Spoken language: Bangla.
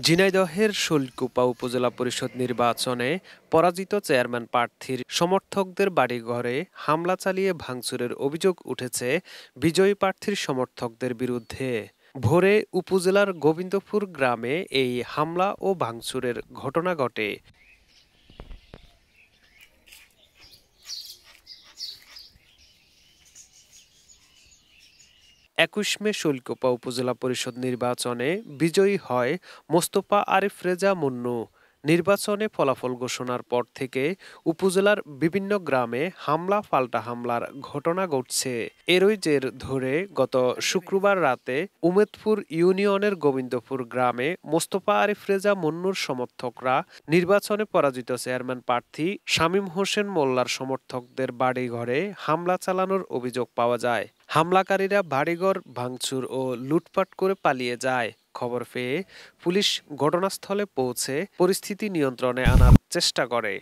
ঝিনাইদহের শৈলকুপা উপজেলা পরিষদ নির্বাচনে পরাজিত চেয়ারম্যান প্রার্থীর সমর্থকদের বাড়িঘরে হামলা চালিয়ে ভাঙচুরের অভিযোগ উঠেছে বিজয়ী প্রার্থীর সমর্থকদের বিরুদ্ধে। ভোরে উপজেলার গোবিন্দপুর গ্রামে এই হামলা ও ভাঙচুরের ঘটনা ঘটে। ২১ মে শৈলকুপা উপজেলা পরিষদ নির্বাচনে বিজয়ী হয় মোস্তফা আরিফ রেজা মুন্নু। নির্বাচনে ফলাফল ঘোষণার পর থেকে উপজেলার বিভিন্ন গ্রামে হামলা পাল্টা হামলার ঘটনা ঘটছে। এরই জের ধরে গত শুক্রবার রাতে উমেদপুর ইউনিয়নের গোবিন্দপুর গ্রামে মোস্তফা আরিফ রেজা মুন্নুর সমর্থকরা নির্বাচনে পরাজিত চেয়ারম্যান প্রার্থী শামীম হোসেন মোল্লার সমর্থকদের বাড়িঘরে হামলা চালানোর অভিযোগ পাওয়া যায়। হামলাকারীরা বাড়িঘর ভাঙচুর ও লুটপাট করে পালিয়ে যায়। খবর পেয়ে পুলিশ ঘটনাস্থলে পৌঁছে পরিস্থিতি নিয়ন্ত্রণে আনার চেষ্টা করে।